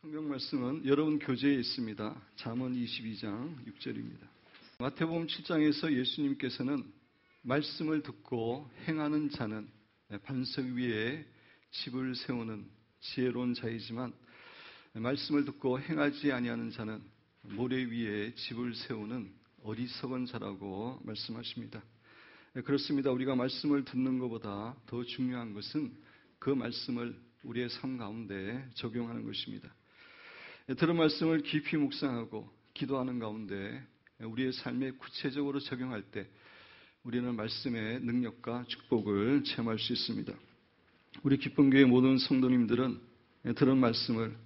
성경 말씀은 여러분 교재에 있습니다. 잠언 22장 6절입니다. 마태복음 7장에서 예수님께서는 말씀을 듣고 행하는 자는 반석 위에 집을 세우는 지혜로운 자이지만 말씀을 듣고 행하지 아니하는 자는 모래 위에 집을 세우는 어리석은 자라고 말씀하십니다. 그렇습니다. 우리가 말씀을 듣는 것보다 더 중요한 것은 그 말씀을 우리의 삶 가운데 적용하는 것입니다. 들은 말씀을 깊이 묵상하고 기도하는 가운데 우리의 삶에 구체적으로 적용할 때 우리는 말씀의 능력과 축복을 체험할 수 있습니다. 우리 기쁨교회 모든 성도님들은 들은 말씀을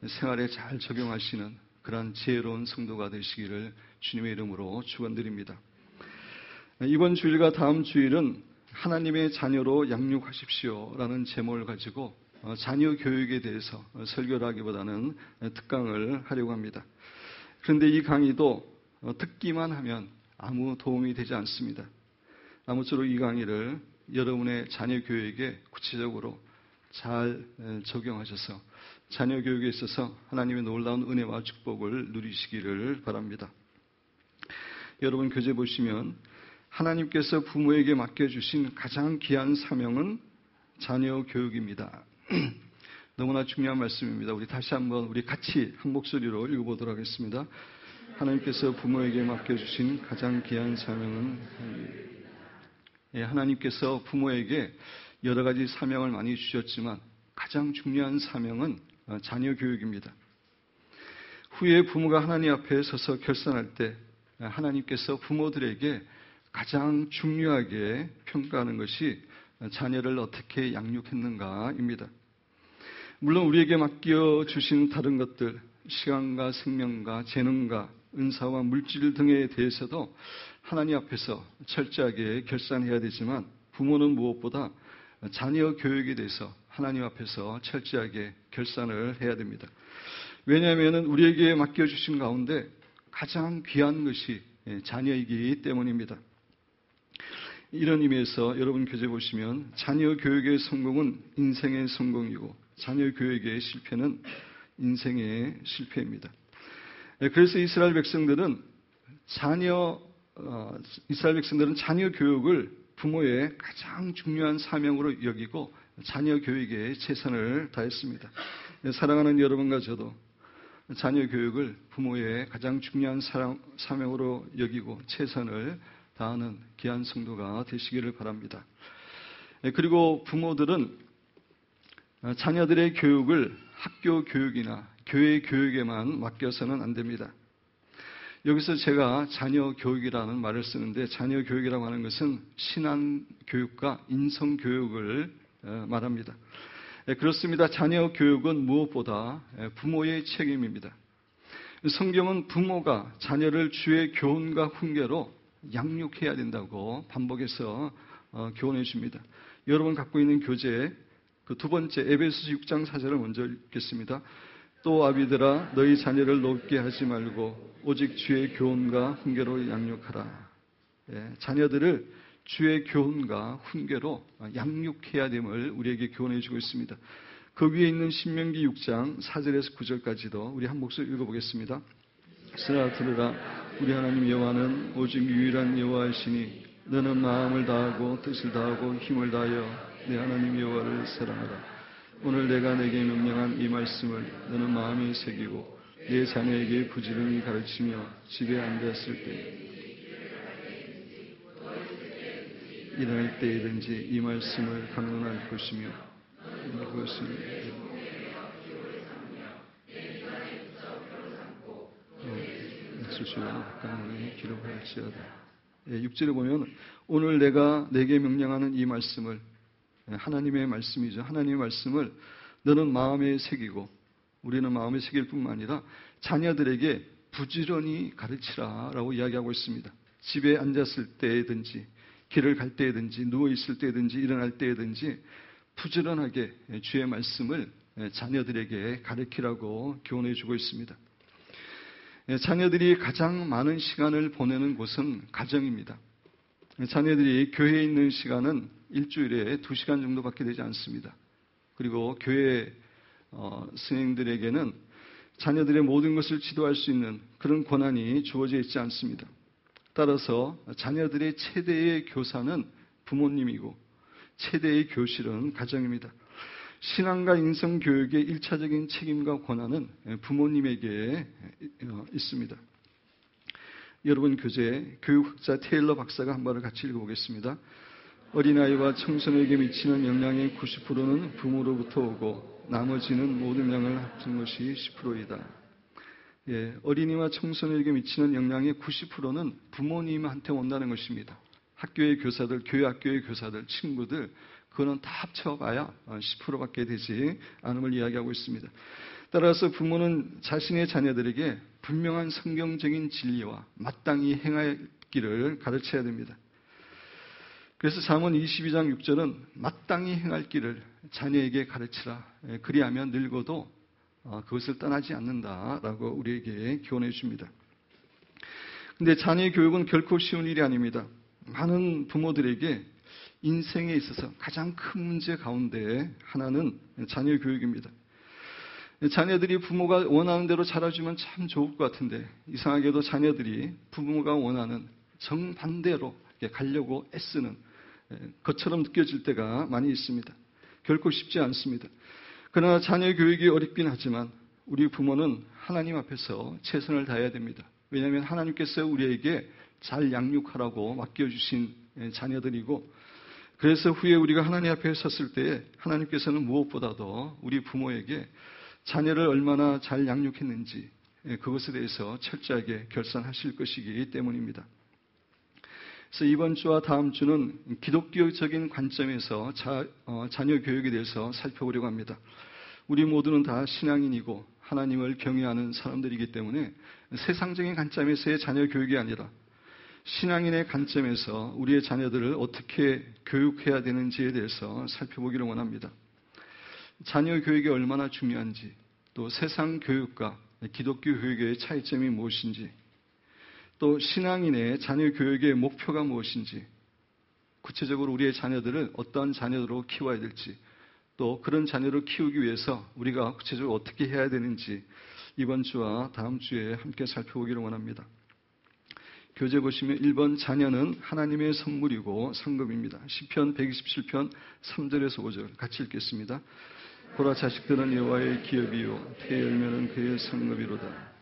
생활에 잘 적용하시는 그러한 지혜로운 성도가 되시기를 주님의 이름으로 축원드립니다. 이번 주일과 다음 주일은 하나님의 자녀로 양육하십시오라는 제목을 가지고 자녀 교육에 대해서 설교를 하기보다는 특강을 하려고 합니다. 그런데 이 강의도 듣기만 하면 아무 도움이 되지 않습니다. 아무쪼록 이 강의를 여러분의 자녀 교육에 구체적으로 잘 적용하셔서 자녀 교육에 있어서 하나님의 놀라운 은혜와 축복을 누리시기를 바랍니다. 여러분 교재 보시면 하나님께서 부모에게 맡겨주신 가장 귀한 사명은 자녀 교육입니다. 너무나 중요한 말씀입니다. 우리 다시 한번 우리 같이 한 목소리로 읽어보도록 하겠습니다. 하나님께서 부모에게 맡겨주신 가장 귀한 사명은 하나님께서 부모에게 여러 가지 사명을 많이 주셨지만 가장 중요한 사명은 자녀 교육입니다. 후에 부모가 하나님 앞에 서서 결산할 때 하나님께서 부모들에게 가장 중요하게 평가하는 것이 자녀를 어떻게 양육했는가입니다. 물론 우리에게 맡겨주신 다른 것들, 시간과 생명과 재능과 은사와 물질 등에 대해서도 하나님 앞에서 철저하게 결산해야 되지만 부모는 무엇보다 자녀 교육에 대해서 하나님 앞에서 철저하게 결산을 해야 됩니다. 왜냐하면 우리에게 맡겨주신 가운데 가장 귀한 것이 자녀이기 때문입니다. 이런 의미에서 여러분 교재 보시면 자녀 교육의 성공은 인생의 성공이고 자녀 교육의 실패는 인생의 실패입니다. 그래서 이스라엘 백성들은 자녀 교육을 부모의 가장 중요한 사명으로 여기고 자녀 교육에 최선을 다했습니다. 사랑하는 여러분과 저도 자녀 교육을 부모의 가장 중요한 사명으로 여기고 최선을 다하는 귀한 성도가 되시기를 바랍니다. 그리고 부모들은 자녀들의 교육을 학교 교육이나 교회 교육에만 맡겨서는 안 됩니다. 여기서 제가 자녀 교육이라는 말을 쓰는데 자녀 교육이라고 하는 것은 신앙 교육과 인성 교육을 말합니다. 그렇습니다. 자녀 교육은 무엇보다 부모의 책임입니다. 성경은 부모가 자녀를 주의 교훈과 훈계로 양육해야 된다고 반복해서 교훈해 줍니다. 여러분 갖고 있는 교재에 그 두 번째 에베소서 6장 4절을 먼저 읽겠습니다. 또 아비들아 너희 자녀를 높게 하지 말고 오직 주의 교훈과 훈계로 양육하라. 자녀들을 주의 교훈과 훈계로 양육해야 됨을 우리에게 교훈해 주고 있습니다. 그 위에 있는 신명기 6장 4절에서 9절까지도 우리 한 목소리 읽어보겠습니다. 쓰라 들으라 우리 하나님 여호와는 오직 유일한 여호와이시니 너는 마음을 다하고 뜻을 다하고 힘을 다하여 내 하나님 여호와를 사랑하라. 오늘 내가 내게 명령한 이 말씀을 너는 마음에 새기고 내 자녀에게 부지런히 가르치며 집에 앉았을 때 일어날 때이든지 이 말씀을 강론할 것이며 이것을 수시로 강론에 기록할지어다. 6절에 보면 오늘 내가 내게 명령하는 이 말씀을 하나님의 말씀이죠. 하나님의 말씀을 너는 마음에 새기고 우리는 마음에 새길 뿐만 아니라 자녀들에게 부지런히 가르치라 라고 이야기하고 있습니다. 집에 앉았을 때든지 길을 갈 때든지 누워있을 때든지 일어날 때든지 부지런하게 주의 말씀을 자녀들에게 가르치라고 교훈해 주고 있습니다. 자녀들이 가장 많은 시간을 보내는 곳은 가정입니다. 자녀들이 교회에 있는 시간은 일주일에 2시간 정도밖에 되지 않습니다. 그리고 교회 스님들에게는 자녀들의 모든 것을 지도할 수 있는 그런 권한이 주어져 있지 않습니다. 따라서 자녀들의 최대의 교사는 부모님이고 최대의 교실은 가정입니다. 신앙과 인성교육의 1차적인 책임과 권한은 부모님에게 있습니다. 여러분 교재 교육학자 테일러 박사가 한 말을 같이 읽어보겠습니다. 어린아이와 청소년에게 미치는 영향의 90%는 부모로부터 오고 나머지는 모든 영향을 합친 것이 10%이다. 어린이와 청소년에게 미치는 영향의 90%는 부모님한테 온다는 것입니다. 학교의 교사들, 교회학교의 교사들, 친구들, 그거는 다 합쳐봐야 10%밖에 되지 않음을 이야기하고 있습니다. 따라서 부모는 자신의 자녀들에게 분명한 성경적인 진리와 마땅히 행할 길을 가르쳐야 됩니다. 그래서 잠언 22장 6절은 마땅히 행할 길을 자녀에게 가르치라. 그리하면 늙어도 그것을 떠나지 않는다라고 우리에게 교훈해 줍니다. 그런데 자녀의 교육은 결코 쉬운 일이 아닙니다. 많은 부모들에게 인생에 있어서 가장 큰 문제 가운데 하나는 자녀 교육입니다. 자녀들이 부모가 원하는 대로 자라주면 참 좋을 것 같은데 이상하게도 자녀들이 부모가 원하는 정반대로 가려고 애쓰는 것처럼 느껴질 때가 많이 있습니다. 결코 쉽지 않습니다. 그러나 자녀 교육이 어렵긴 하지만 우리 부모는 하나님 앞에서 최선을 다해야 됩니다. 왜냐하면 하나님께서 우리에게 잘 양육하라고 맡겨주신 자녀들이고 그래서 후에 우리가 하나님 앞에 섰을 때 하나님께서는 무엇보다도 우리 부모에게 자녀를 얼마나 잘 양육했는지 그것에 대해서 철저하게 결산하실 것이기 때문입니다. 그래서 이번 주와 다음 주는 기독교적인 관점에서 자녀 교육에 대해서 살펴보려고 합니다. 우리 모두는 다 신앙인이고 하나님을 경외하는 사람들이기 때문에 세상적인 관점에서의 자녀 교육이 아니라 신앙인의 관점에서 우리의 자녀들을 어떻게 교육해야 되는지에 대해서 살펴보기를 원합니다. 자녀 교육이 얼마나 중요한지, 또 세상 교육과 기독교 교육의 차이점이 무엇인지, 또 신앙인의 자녀 교육의 목표가 무엇인지, 구체적으로 우리의 자녀들을 어떠한 자녀로 키워야 될지, 또 그런 자녀를 키우기 위해서 우리가 구체적으로 어떻게 해야 되는지 이번 주와 다음 주에 함께 살펴보기를 원합니다. 교재 보시면 1번 자녀는 하나님의 선물이고 상급입니다. 시편 127편 3절에서 5절 같이 읽겠습니다. 보라 자식들은 여호와의 기업이요 태의 열매는 그의 상급이로다.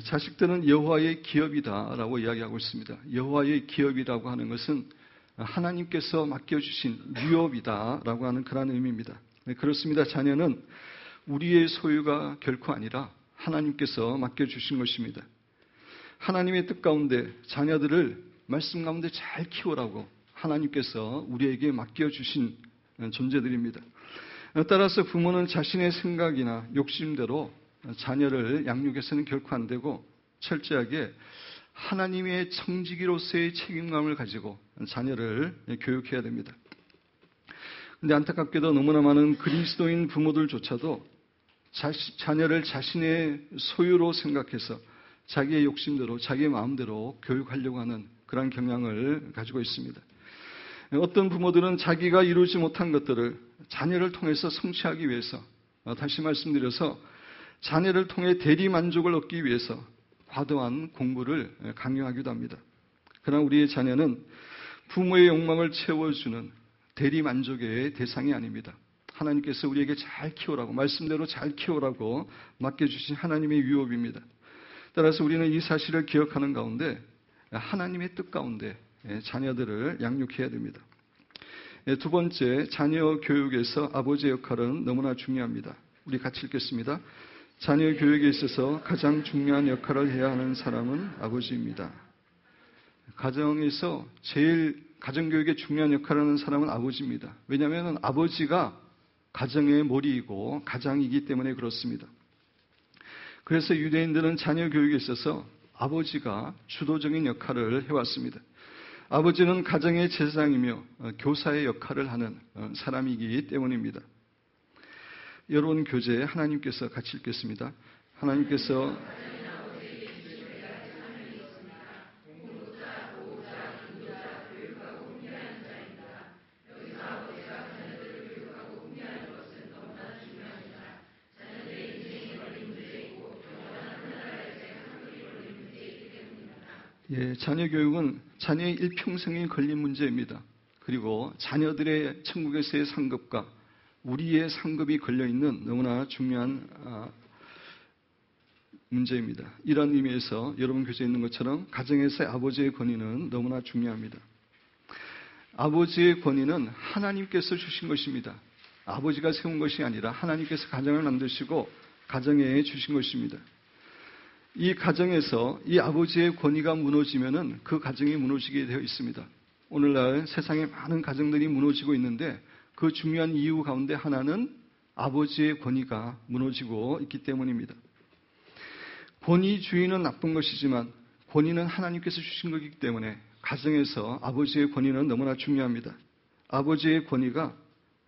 자식들은 여호와의 기업이다라고 이야기하고 있습니다. 여호와의 기업이라고 하는 것은 하나님께서 맡겨주신 유업이다라고 하는 그런 의미입니다. 그렇습니다. 자녀는 우리의 소유가 결코 아니라 하나님께서 맡겨주신 것입니다. 하나님의 뜻 가운데 자녀들을 말씀 가운데 잘 키우라고 하나님께서 우리에게 맡겨주신 존재들입니다. 따라서 부모는 자신의 생각이나 욕심대로 자녀를 양육해서는 결코 안 되고 철저하게 하나님의 청지기로서의 책임감을 가지고 자녀를 교육해야 됩니다. 그런데 안타깝게도 너무나 많은 그리스도인 부모들조차도 자녀를 자신의 소유로 생각해서 자기의 욕심대로 자기의 마음대로 교육하려고 하는 그런 경향을 가지고 있습니다. 어떤 부모들은 자기가 이루지 못한 것들을 자녀를 통해서 성취하기 위해서 다시 말씀드려서 자녀를 통해 대리 만족을 얻기 위해서 과도한 공부를 강요하기도 합니다. 그러나 우리의 자녀는 부모의 욕망을 채워주는 대리 만족의 대상이 아닙니다. 하나님께서 우리에게 잘 키우라고 말씀대로 잘 키우라고 맡겨주신 하나님의 유업입니다. 따라서 우리는 이 사실을 기억하는 가운데 하나님의 뜻 가운데 자녀들을 양육해야 됩니다. 두 번째, 자녀 교육에서 아버지의 역할은 너무나 중요합니다. 우리 같이 읽겠습니다. 자녀 교육에 있어서 가장 중요한 역할을 해야 하는 사람은 아버지입니다. 가정에서 제일 가정교육에 중요한 역할을 하는 사람은 아버지입니다. 왜냐하면 아버지가 가정의 머리이고 가장이기 때문에 그렇습니다. 그래서 유대인들은 자녀 교육에 있어서 아버지가 주도적인 역할을 해왔습니다. 아버지는 가정의 제사장이며 교사의 역할을 하는 사람이기 때문입니다. 여러분 교재에 하나님께서 같이 읽겠습니다. 하나님께서 예, 자녀 교육은 자녀의 일평생에 걸린 문제입니다. 그리고 자녀들의 천국에서의 상급과 우리의 상급이 걸려있는 너무나 중요한 문제입니다. 이런 의미에서 여러분 교재에 있는 것처럼 가정에서의 아버지의 권위는 너무나 중요합니다. 아버지의 권위는 하나님께서 주신 것입니다. 아버지가 세운 것이 아니라 하나님께서 가정을 만드시고 가정에 주신 것입니다. 이 가정에서 이 아버지의 권위가 무너지면은 그 가정이 무너지게 되어 있습니다. 오늘날 세상에 많은 가정들이 무너지고 있는데 그 중요한 이유 가운데 하나는 아버지의 권위가 무너지고 있기 때문입니다. 권위주의는 나쁜 것이지만 권위는 하나님께서 주신 것이기 때문에 가정에서 아버지의 권위는 너무나 중요합니다. 아버지의 권위가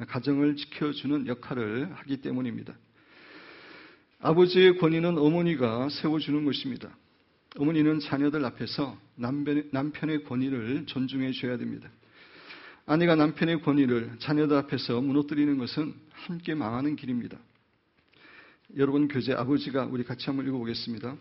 가정을 지켜주는 역할을 하기 때문입니다. 아버지의 권위는 어머니가 세워주는 것입니다. 어머니는 자녀들 앞에서 남편의 권위를 존중해 줘야 됩니다. 아내가 남편의 권위를 자녀들 앞에서 무너뜨리는 것은 함께 망하는 길입니다. 여러분 교재 아버지가 우리 같이 한번 읽어보겠습니다.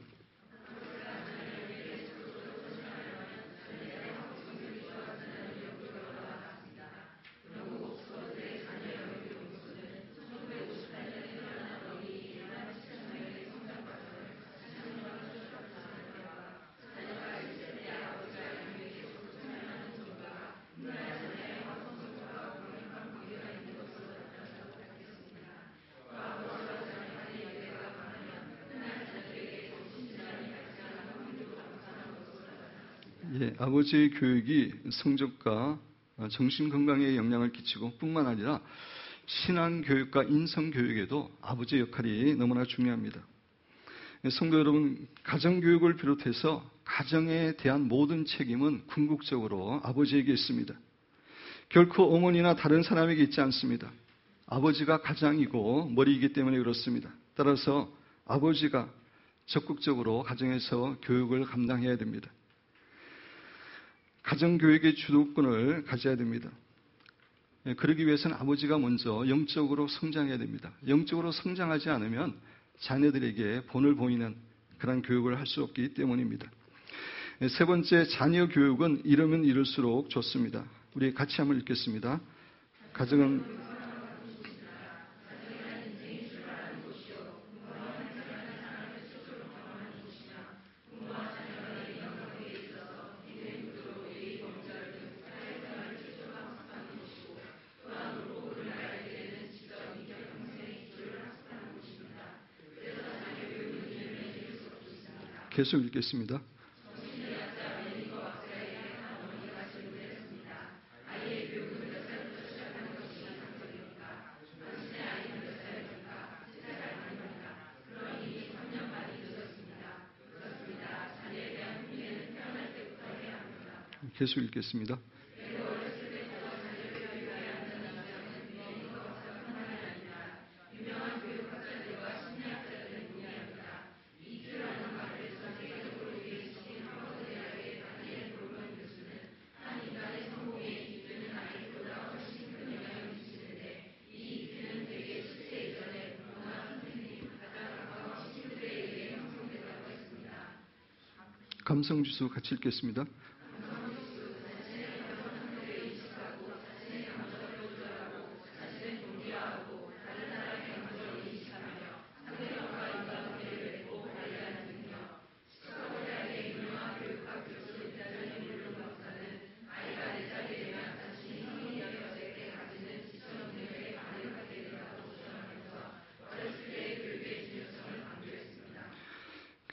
예, 아버지의 교육이 성적과 정신건강에 영향을 끼치고 뿐만 아니라 신앙교육과 인성교육에도 아버지의 역할이 너무나 중요합니다. 성도 여러분, 가정교육을 비롯해서 가정에 대한 모든 책임은 궁극적으로 아버지에게 있습니다. 결코 어머니나 다른 사람에게 있지 않습니다. 아버지가 가장이고 머리이기 때문에 그렇습니다. 따라서 아버지가 적극적으로 가정에서 교육을 감당해야 됩니다. 가정교육의 주도권을 가져야 됩니다. 그러기 위해서는 아버지가 먼저 영적으로 성장해야 됩니다. 영적으로 성장하지 않으면 자녀들에게 본을 보이는 그런 교육을 할 수 없기 때문입니다. 세 번째, 자녀 교육은 이르면 이를수록 좋습니다. 우리 같이 한번 읽겠습니다. 가정은 계속 읽겠습니다. 계속 읽겠습니다. 감성지수 같이 읽겠습니다.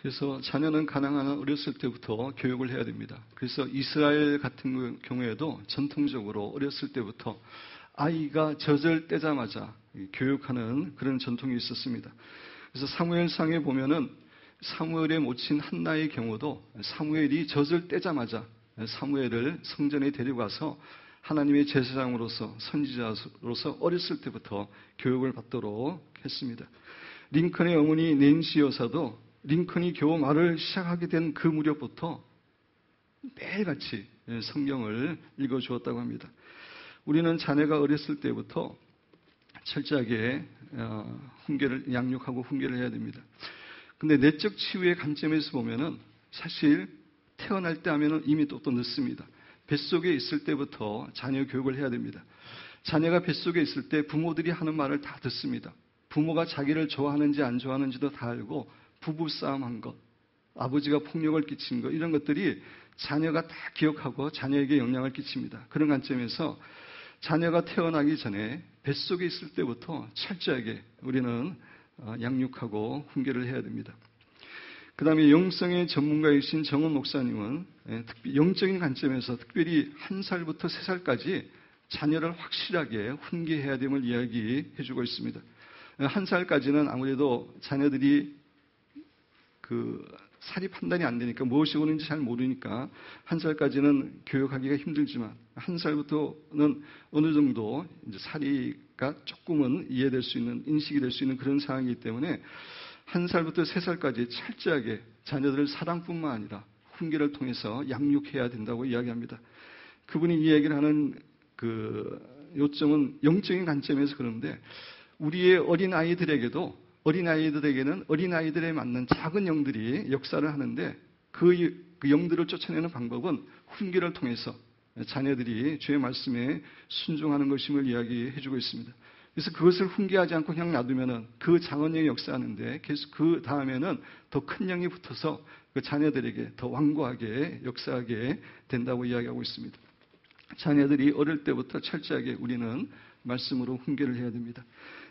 그래서 자녀는 가능한 한 어렸을 때부터 교육을 해야 됩니다. 그래서 이스라엘 같은 경우에도 전통적으로 어렸을 때부터 아이가 젖을 떼자마자 교육하는 그런 전통이 있었습니다. 그래서 사무엘상에 보면은 사무엘의 모친 한나의 경우도 사무엘이 젖을 떼자마자 사무엘을 성전에 데려가서 하나님의 제사장으로서 선지자로서 어렸을 때부터 교육을 받도록 했습니다. 링컨의 어머니 낸시 여사도 링컨이 겨우 말을 시작하게 된 그 무렵부터 매일같이 성경을 읽어주었다고 합니다. 우리는 자녀가 어렸을 때부터 철저하게 양육하고 훈계를 해야 됩니다. 근데 내적 치유의 관점에서 보면은 사실 태어날 때 하면 이미 또 늦습니다. 뱃속에 있을 때부터 자녀 교육을 해야 됩니다. 자녀가 뱃속에 있을 때 부모들이 하는 말을 다 듣습니다. 부모가 자기를 좋아하는지 안 좋아하는지도 다 알고 부부싸움한 것, 아버지가 폭력을 끼친 것, 이런 것들이 자녀가 다 기억하고 자녀에게 영향을 끼칩니다. 그런 관점에서 자녀가 태어나기 전에 뱃속에 있을 때부터 철저하게 우리는 양육하고 훈계를 해야 됩니다. 그 다음에 영성의 전문가이신 정원 목사님은 영적인 관점에서 특별히 1살부터 3살까지 자녀를 확실하게 훈계해야 됨을 이야기해 주고 있습니다. 1살까지는 아무래도 자녀들이 살이 판단이 안 되니까 무엇이 오는지 잘 모르니까 1살까지는 교육하기가 힘들지만 1살부터는 어느 정도 이제 살이가 조금은 이해될 수 있는, 인식이 될 수 있는 그런 상황이기 때문에 1살부터 3살까지 철저하게 자녀들을 사랑뿐만 아니라 훈계를 통해서 양육해야 된다고 이야기합니다. 그분이 이야기를 하는 요점은 영적인 관점에서 그러는데 우리의 어린아이들에게는 어린아이들에 맞는 작은 영들이 역사를 하는데 그 영들을 쫓아내는 방법은 훈계를 통해서 자녀들이 주의 말씀에 순종하는 것임을 이야기해 주고 있습니다. 그래서 그것을 훈계하지 않고 그냥 놔두면은 그 작은 영이 역사하는데 계속 그 다음에는 더 큰 영이 붙어서 그 자녀들에게 더 완고하게 역사하게 된다고 이야기하고 있습니다. 자녀들이 어릴 때부터 철저하게 우리는 말씀으로 훈계를 해야 됩니다.